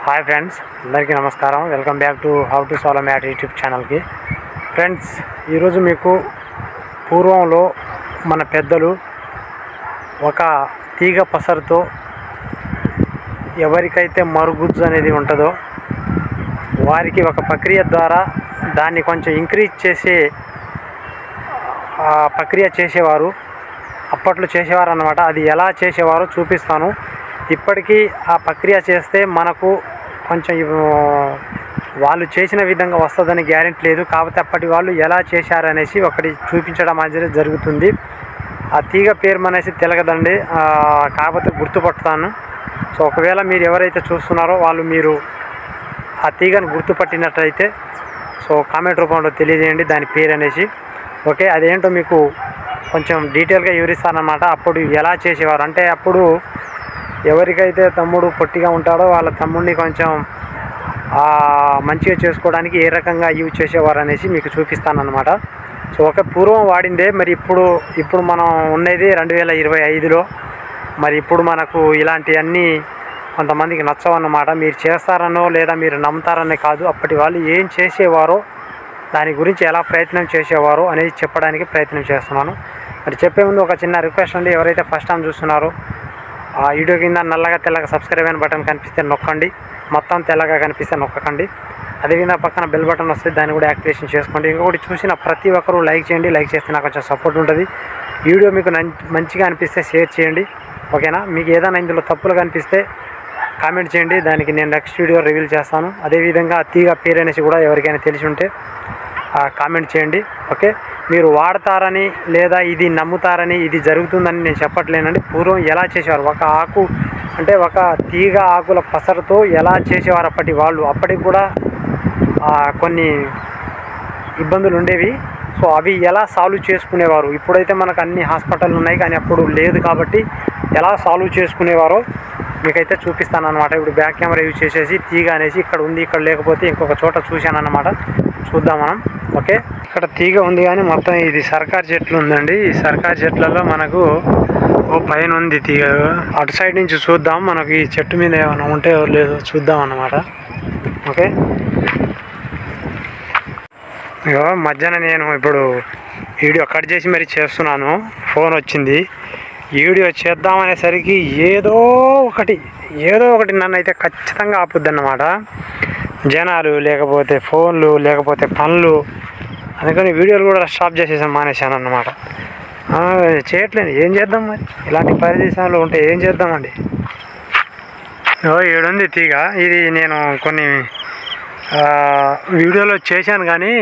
Hi friends, అందరికీ నమస్కారం. Welcome back to how to solve math YouTube ఛానల్కి. Friends, ఈరోజు మీకు పూర్వంలో మన పెద్దలు ఒక తీగ పసరుతో ఎవరికైతే మరుగుజ్జు అనేది ఉంటుందో వారికి ఒక ప్రక్రియ ద్వారా దాన్ని కొంచెం ఇంక్రీజ్ చేసే ప్రక్రియ చేసేవారు. అప్పట్లో చేసేవారు అన్నమాట. అది ఎలా చేసేవారో చూపిస్తాను. ఇప్పటికీ ఆ ప్రక్రియ చేస్తే మనకు కొంచెం వాళ్ళు చేసిన విధంగా వస్తుందని గ్యారెంటీ లేదు. కాకపోతే అప్పటి వాళ్ళు ఎలా చేశారనేసి ఒకటి చూపించడం అనేది జరుగుతుంది. ఆ తీగ పేరు అనేసి తెలగదండి, కాకపోతే గుర్తుపడతాను. సో ఒకవేళ మీరు ఎవరైతే చూస్తున్నారో వాళ్ళు మీరు ఆ తీగను గుర్తుపట్టినట్లయితే సో కామెంట్ రూపంలో తెలియజేయండి దాని పేరు అనేసి. ఓకే, అదేంటో మీకు కొంచెం డీటెయిల్గా వివరిస్తానన్నమాట. అప్పుడు ఎలా చేసేవారు అంటే, అప్పుడు ఎవరికైతే తమ్ముడు పొట్టిగా ఉంటాడో వాళ్ళ తమ్ముడిని కొంచెం మంచిగా చేసుకోవడానికి ఏ రకంగా యూజ్ చేసేవారు అనేసి మీకు చూపిస్తానన్నమాట. సో ఒక పూర్వం వాడిందే, మరి ఇప్పుడు మనం ఉన్నది 2025లో. మరి ఇప్పుడు మనకు ఇలాంటివన్నీ కొంతమందికి నచ్చవన్నమాట. మీరు చేస్తారనో లేదా మీరు నమ్ముతారనే కాదు, అప్పటి వాళ్ళు ఏం చేసేవారో దాని గురించి ఎలా ప్రయత్నం చేసేవారో అనేది చెప్పడానికి ప్రయత్నం చేస్తున్నాను. మరి చెప్పే ముందు ఒక చిన్న రిక్వెస్ట్ అండి, ఎవరైతే ఫస్ట్ టైం చూస్తున్నారో ఆ వీడియో కింద నల్లగా తెల్లగా సబ్స్క్రైబ్ అయిన బటన్ కనిపిస్తే నొక్కండి, మొత్తం తెల్లగా కనిపిస్తే నొక్కకండి. అదేవిధంగా పక్కన బెల్ బటన్ వస్తే దాన్ని కూడా యాక్టివేషన్ చేసుకోండి. ఇంకొకటి, చూసిన ప్రతి ఒక్కరూ లైక్ చేయండి. లైక్ చేస్తే నాకు కొంచెం సపోర్ట్ ఉంటుంది. వీడియో మీకు మంచిగా అనిపిస్తే షేర్ చేయండి. ఓకేనా? మీకు ఏదైనా ఇందులో తప్పులు కనిపిస్తే కామెంట్ చేయండి, దానికి నేను నెక్స్ట్ వీడియో రివీల్ చేస్తాను. అదేవిధంగా తీగ పేరు అనేసి కూడా ఎవరికైనా తెలిసి ఉంటే కామెంట్ చేయండి. ఓకే, మీరు వాడతారని లేదా ఇది నమ్ముతారని ఇది జరుగుతుందని నేను చెప్పట్లేనండి. పూర్వం ఎలా చేసేవారు, ఒక ఆకు అంటే ఒక తీగ ఆకుల పసరుతో ఎలా చేసేవారు అప్పటి వాళ్ళు. అప్పటికి కూడా కొన్ని ఇబ్బందులు ఉండేవి. సో అవి ఎలా సాల్వ్ చేసుకునేవారు. ఇప్పుడైతే మనకు అన్ని హాస్పిటల్ ఉన్నాయి, కానీ అప్పుడు లేదు. కాబట్టి ఎలా సాల్వ్ చేసుకునేవారో మీకైతే చూపిస్తాను అన్నమాట. ఇప్పుడు బ్యాక్ కెమెరా యూజ్ చేసేసి తీగ అనేసి ఇక్కడ ఉంది, ఇక్కడ లేకపోతే ఇంకొక చోట చూశాను అన్నమాట. చూద్దాం మనం. ఓకే, ఇక్కడ తీగ ఉంది కానీ మొత్తం ఇది సర్కార్ చెట్లు ఉందండి. ఈ సర్కార్ చెట్లలో మనకు పైన ఉంది తీగ. అటు సైడ్ నుంచి చూద్దాం, మనకి ఈ చెట్టు మీద ఏమైనా ఉంటే లేదో చూద్దాం అన్నమాట. ఓకే, ఇగో మధ్యాహ్నం నేను ఇప్పుడు వీడియో కట్ చేసి మరి చేస్తున్నాను. ఫోన్ వచ్చింది, వీడియో చేద్దామనేసరికి ఏదో ఒకటి నన్ను అయితే ఖచ్చితంగా ఆపుద్ది అన్నమాట. జనాలు, లేకపోతే ఫోన్లు, లేకపోతే పనులు. అందుకని వీడియోలు కూడా స్టాప్ చేసేసాను, మానేశాను అన్నమాట. చేయట్లేదు, ఏం చేద్దాం మరి. ఇలాంటి పరిదేశాలు ఉంటే ఏం చేద్దామండి. ఏడుంది తీగ. ఇది నేను కొన్ని వీడియోలో చేశాను, కానీ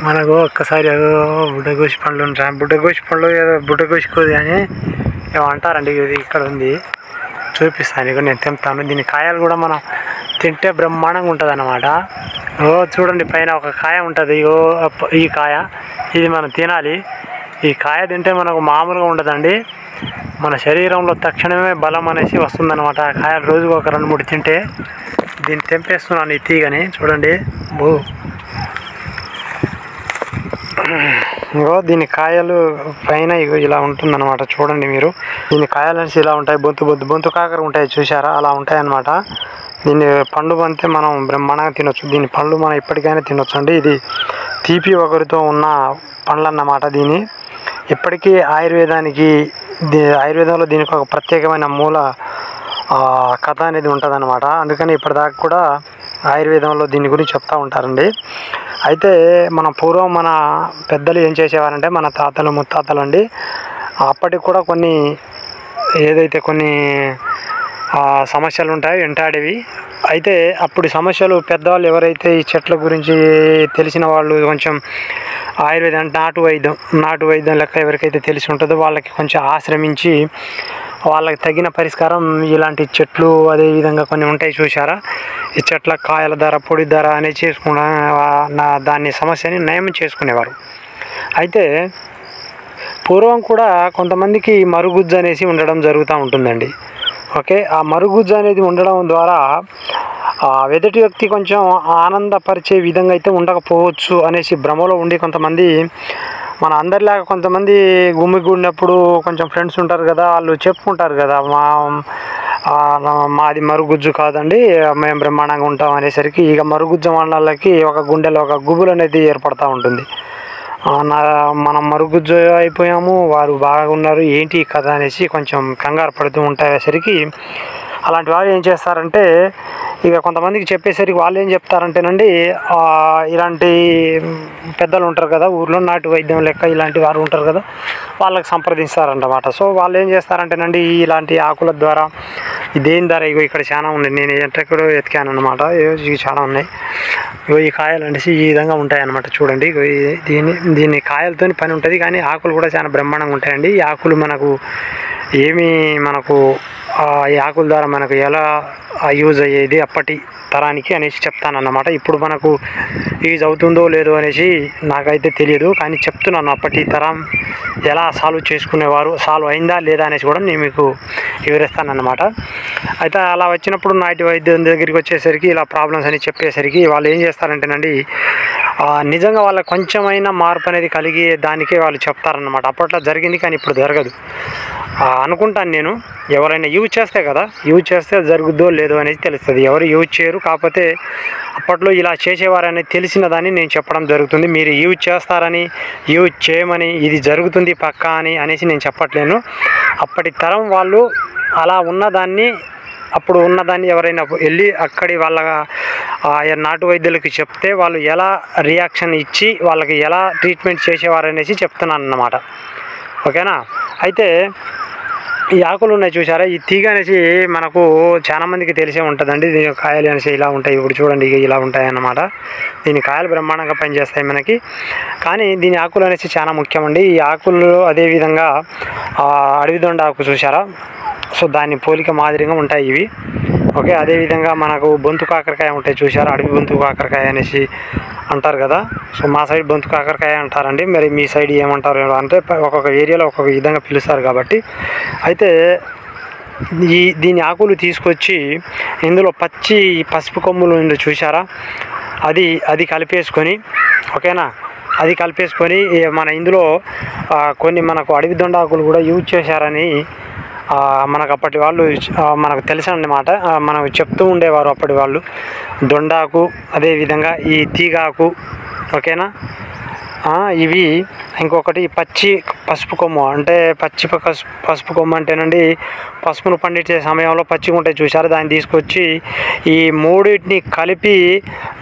మనకు ఒక్కసారి ఏదో బుడ్డగోసి పండ్లు ఉంటాయి. బుడ్డగోసి పండ్లు ఏదో బుడ్డగోసుకోదు అని ఏమో అంటారండి. ఇది ఇక్కడ ఉంది, చూపిస్తాను. ఇక నేను తెంపుతాను. దీని కాయలు కూడా మనం తింటే బ్రహ్మాండంగా ఉంటుంది అన్నమాట. చూడండి, పైన ఒక కాయ ఉంటుంది. ఈ కాయ ఇది మనం తినాలి. ఈ కాయ తింటే మనకు మామూలుగా ఉండదండి, మన శరీరంలో తక్షణమే బలం అనేసి వస్తుందన్నమాట. ఆ కాయలు రోజుకు ఒక 2-3 తింటే. దీన్ని తెంపేస్తున్నాను, ఈ తీగని చూడండి. దీని కాయలు పైన ఇలా ఉంటుందన్నమాట. చూడండి మీరు, దీని కాయలు అనేసి ఇలా ఉంటాయి. బొంతు కాకర ఉంటాయి, చూసారా? అలా ఉంటాయి అన్నమాట. దీన్ని పండు పంతే మనం బ్రహ్మాండంగా తినొచ్చు. దీని పండ్లు మనం ఇప్పటికైనా తినొచ్చు అండి. ఇది తీపి ఒకరితో ఉన్న పండ్లు అన్నమాట. దీని ఇప్పటికీ ఆయుర్వేదంలో దీనికి ఒక ప్రత్యేకమైన మూల కథ అనేది ఉంటుంది అన్నమాట. అందుకని ఇప్పటిదాకా కూడా ఆయుర్వేదంలో దీని గురించి చెప్తూ ఉంటారండి. అయితే మన పెద్దలు ఏం చేసేవారంటే, మన తాతలు ముత్తాతలు అండి, అప్పటికి కూడా కొన్ని సమస్యలు ఉంటాయి, వెంటాడేవి. అయితే అప్పుడు సమస్యలు పెద్దవాళ్ళు ఎవరైతే ఈ చెట్ల గురించి తెలిసిన వాళ్ళు, కొంచెం ఆయుర్వేదం నాటు వైద్యం లెక్క ఎవరికైతే తెలిసి ఉంటుందో వాళ్ళకి కొంచెం ఆశ్రమించి వాళ్ళకి తగిన పరిష్కారం ఇలాంటి చెట్లు, అదేవిధంగా కొన్ని ఉంటాయి చూసారా, ఈ చెట్ల కాయల ధర, పొడి ధర అనేది దాన్ని సమస్యని నయం చేసుకునేవారు. అయితే పూర్వం కూడా కొంతమందికి మరుగుజ్జు అనేసి ఉండడం జరుగుతూ ఉంటుందండి. ఓకే, ఆ మరుగుజ్జు అనేది ఉండడం ద్వారా ఎదుటి వ్యక్తి కొంచెం ఆనందపరిచే విధంగా అయితే ఉండకపోవచ్చు అనేసి భ్రమలో ఉండి కొంతమంది, మన అందరిలాగా కొంతమంది గుమిగూడినప్పుడు కొంచెం ఫ్రెండ్స్ ఉంటారు కదా, వాళ్ళు చెప్పుకుంటారు కదా, మాది మరుగుజ్జు కాదండి, మేము బ్రహ్మాండంగా ఉంటాం అనేసరికి ఇక మరుగుజ్జు వాళ్ళకి ఒక గుండెలో ఒక గుబులు అనేది ఏర్పడుతూ ఉంటుంది. మనం మరుగుజ్జు అయిపోయాము, వారు బాగున్నారు, ఏంటి ఈ కథ అనేసి కొంచెం కంగారు పడుతూ ఉండేసరికి అలాంటి వారు ఏం చేస్తారంటే ఇక కొంతమందికి చెప్పేసరికి వాళ్ళు ఏం చెప్తారంటేనండి, ఇలాంటి పెద్దలు ఉంటారు కదా ఊర్లో, నాటు వైద్యం లెక్క ఇలాంటి వారు ఉంటారు కదా, వాళ్ళకి సంప్రదిస్తారన్నమాట. సో వాళ్ళు ఏం చేస్తారంటేనండి, ఇలాంటి ఆకుల ద్వారా దేని ధర ఇగో ఇక్కడ చాలా ఉన్నాయి, నేను ఎక్కడో ఎతికాను అనమాట, ఇవి చాలా ఉన్నాయి. ఇగో ఈ కాయలు అనేసి ఈ విధంగా ఉంటాయి అన్నమాట. చూడండి దీని కాయలతో పని ఉంటుంది, కానీ ఆకులు కూడా చాలా బ్రహ్మాండంగా ఉంటాయండి. ఈ ఆకులు మనకు ఈ ఆకుల ద్వారా మనకు ఎలా యూజ్ అయ్యేది అప్పటి తరానికి అనేసి చెప్తానన్నమాట. ఇప్పుడు మనకు యూజ్ అవుతుందో లేదో అనేసి నాకైతే తెలియదు, కానీ చెప్తున్నాను అప్పటి తరం ఎలా సాల్వ్ చేసుకునేవారు, సాల్వ్ అయిందా లేదా అనేసి కూడా నేను మీకు వివరిస్తానన్నమాట. అయితే అలా వచ్చినప్పుడు నాటి వైద్యం దగ్గరికి వచ్చేసరికి ఇలా ప్రాబ్లమ్స్ అని చెప్పేసరికి వాళ్ళు ఏం చేస్తారంటేనండి, నిజంగా వాళ్ళకి కొంచెమైనా మార్పు అనేది కలిగే దానికే వాళ్ళు చెప్తారన్నమాట. అప్పట్లో జరిగింది కానీ ఇప్పుడు జరగదు అనుకుంటాను నేను. ఎవరైనా యూజ్ చేస్తే కదా, యూజ్ చేస్తే జరుగుద్దో లేదో అనేది తెలుస్తుంది. ఎవరు యూజ్ చేయరు, కాకపోతే అప్పట్లో ఇలా చేసేవారని తెలిసిన దాన్ని నేను చెప్పడం జరుగుతుంది. మీరు యూజ్ చేస్తారని, యూజ్ చేయమని, ఇది జరుగుతుంది పక్కా అనేసి నేను చెప్పట్లేను. అప్పటి తరం వాళ్ళు అలా ఉన్నదాన్ని, అప్పుడు ఉన్నదాన్ని ఎవరైనా వెళ్ళి అక్కడి వాళ్ళ నాటు వైద్యులకి చెప్తే వాళ్ళు ఎలా రియాక్షన్ ఇచ్చి వాళ్ళకి ఎలా ట్రీట్మెంట్ చేసేవారనేసి చెప్తున్నాను అన్నమాట. ఓకేనా. అయితే ఈ ఆకులు ఉన్నాయి చూసారా, ఈ తీగ అనేసి మనకు చాలా మందికి తెలిసే ఉంటుందండి. దీని కాయలు అనేసి ఇలా ఉంటాయి, ఇప్పుడు చూడండి ఇలా ఉంటాయి అన్నమాట. దీని కాయలు బ్రహ్మాండంగా పనిచేస్తాయి మనకి, కానీ దీని ఆకులు అనేసి చాలా ముఖ్యమండి. ఈ ఆకులు అదేవిధంగా అడవిదొండ ఆకు చూసారా, సో దాన్ని పోలిక మాదిరిగా ఉంటాయి ఇవి. ఓకే. అదేవిధంగా మనకు బొంతు కాకరకాయ ఉంటాయి చూసారా, అడవి బొంతు కాకరకాయ అనేసి అంటారు కదా. సో మా సైడ్ బొంతు కాకరకాయ అంటారండి, మరి మీ సైడ్ ఏమంటారు అంటే ఒక్కొక్క ఏరియాలో ఒక్కొక్క విధంగా పిలుస్తారు కాబట్టి. అయితే దీని ఆకులు తీసుకొచ్చి ఇందులో పసుపు కొమ్ములు చూసారా, అది కలిపేసుకొని, ఓకేనా, అది కలిపేసుకొని మన ఇందులో కొన్ని మనకు అడవి దొండ ఆకులు కూడా యూజ్ చేశారని మనకు అప్పటి వాళ్ళు మనకు తెలుసు అన్నమాట. మనకు చెప్తూ ఉండేవారు అప్పటి వాళ్ళు. దొండాకు, అదేవిధంగా ఈ తీగాకు, ఓకేనా. ఇవి ఇంకొకటి పసుపు కొమ్ము, అంటే పసుపు కొమ్ము అంటేనండి పసుపును పండించే సమయంలో పచ్చిగా ఉంటాయి చూసారు, దాన్ని తీసుకొచ్చి ఈ మూడింటిని కలిపి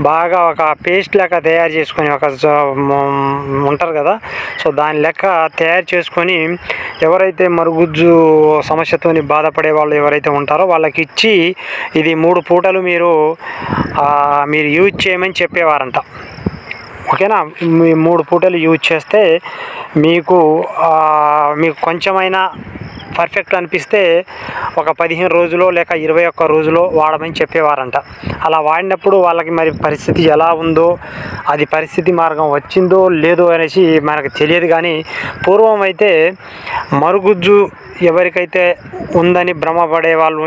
బాగా ఒక పేస్ట్ లెక్క తయారు చేసుకొని, ఒక ఉంటారు కదా, సో దాని లెక్క తయారు చేసుకొని ఎవరైతే మరుగుజ్జు సమస్యతో బాధపడే వాళ్ళు ఎవరైతే ఉంటారో వాళ్ళకి ఇచ్చి ఇది 3 పూటలు మీరు యూజ్ చేయమని చెప్పేవారంట. ఓకేనా. 3 పూటలు యూజ్ చేస్తే మీకు కొంచెమైనా పర్ఫెక్ట్ అనిపిస్తే ఒక 15 రోజులో లేక 21 రోజులో వాడమని చెప్పేవారంట. అలా వాడినప్పుడు వాళ్ళకి మరి పరిస్థితి ఎలా ఉందో, అది పరిస్థితి మార్గం వచ్చిందో లేదో అనేసి మనకు తెలియదు. కానీ పూర్వం అయితే మరుగుజ్జు ఎవరికైతే ఉందని భ్రమపడే వాళ్ళు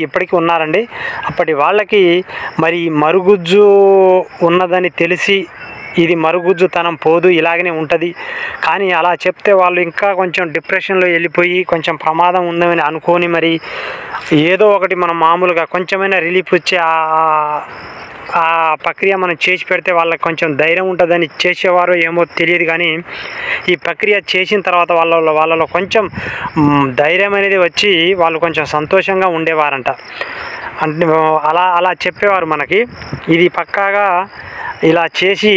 ఇప్పటికీ ఉన్నారండి. అప్పటి వాళ్ళకి మరి మరుగుజ్జు ఉన్నదని తెలిసి ఇది మరుగుజ్జుతనం పోదు, ఇలాగనే ఉంటుంది, కానీ అలా చెప్తే వాళ్ళు ఇంకా కొంచెం డిప్రెషన్లో వెళ్ళిపోయి కొంచెం ప్రమాదం ఉందని అనుకొని మరి ఏదో ఒకటి మనం మామూలుగా కొంచెమైనా రిలీఫ్ వచ్చే ఆ ప్రక్రియ మనం చేసి పెడితే వాళ్ళకి కొంచెం ధైర్యం ఉంటుందని చేసేవారో ఏమో తెలియదు. కానీ ఈ ప్రక్రియ చేసిన తర్వాత వాళ్ళలో కొంచెం ధైర్యం అనేది వచ్చి వాళ్ళు కొంచెం సంతోషంగా ఉండేవారంట. అంటే అలా చెప్పేవారు మనకి. ఇది పక్కాగా ఇలా చేసి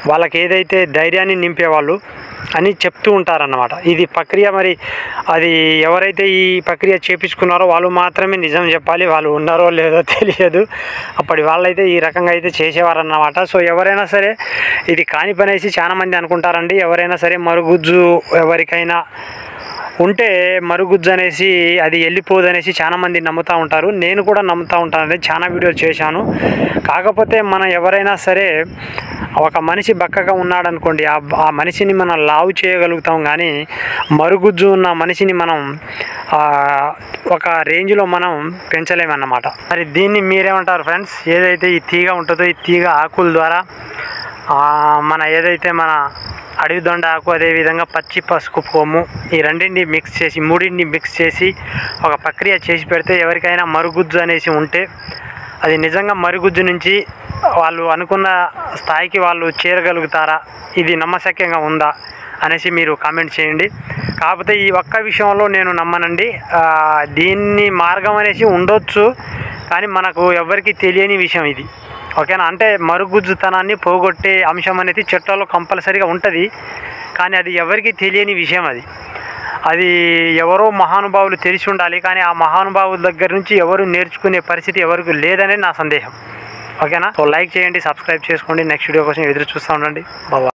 వాళ్ళకి ఏదైతే ధైర్యాన్ని నింపేవాళ్ళు అని చెప్తూ ఉంటారన్నమాట. ఇది ప్రక్రియ మరి అది ఎవరైతే ఈ ప్రక్రియ చేపించుకున్నారో వాళ్ళు మాత్రమే నిజం చెప్పాలి, వాళ్ళు ఉన్నారో లేదో తెలియదు. అప్పటి వాళ్ళైతే ఈ రకంగా అయితే చేసేవారన్నమాట. సో ఎవరైనా సరే ఇది కాని పని వేసి చాలామంది అనుకుంటారండి. ఎవరైనా సరే మరుగుజ్జు ఎవరికైనా ఉంటే మరుగుజ్జు అనేసి అది వెళ్ళిపోదు అనేసి చాలామంది నమ్ముతూ ఉంటారు. నేను కూడా నమ్ముతూ ఉంటానండి, చాలా వీడియోలు చేశాను. కాకపోతే మనం ఎవరైనా సరే ఒక మనిషి బక్కగా ఉన్నాడనుకోండి, ఆ మనిషిని మనం లావు చేయగలుగుతాం, కానీ మరుగుజ్జు ఉన్న మనిషిని మనం ఒక రేంజ్లో మనం పెంచలేమన్నమాట. మరి దీన్ని మీరేమంటారు ఫ్రెండ్స్? ఏదైతే ఈ తీగ ఉంటుందో ఈ తీగ ఆకుల ద్వారా మన ఏదైతే మన అడవి దొండాకు, అదేవిధంగా పచ్చి పసుపు కొమ్ము, ఈ రెండింటిని మిక్స్ చేసి, మూడింటిని మిక్స్ చేసి ఒక ప్రక్రియ చేసి పెడితే ఎవరికైనా మరుగుజ్జు అనేసి ఉంటే అది నిజంగా మరుగుజ్జు నుంచి వాళ్ళు అనుకున్న స్థాయికి వాళ్ళు చేరగలుగుతారా, ఇది నమ్మశక్యంగా ఉందా అనేసి మీరు కామెంట్ చేయండి. కాకపోతే ఈ ఒక్క విషయంలో నేను నమ్మనండి. దీన్ని మార్గం అనేసి ఉండొచ్చు, కానీ మనకు ఎవరికి తెలియని విషయం ఇది. ఓకేనా? అంటే మరుగుజ్జుతనాన్ని పోగొట్టే అంశం అనేది చెట్లలో కంపల్సరీగా ఉంటుంది, కానీ అది ఎవరికి తెలియని విషయం. అది ఎవరో మహానుభావులు తెలిసి ఉండాలి, కానీ ఆ మహానుభావుల దగ్గర నుంచి ఎవరు నేర్చుకునే పరిస్థితి ఎవరికి లేదనేది నా సందేహం. ఓకేనా? సో లైక్ చేయండి, సబ్స్క్రైబ్ చేసుకోండి. నెక్స్ట్ వీడియో కోసం ఎదురు చూస్తూ ఉండండి. బాబా.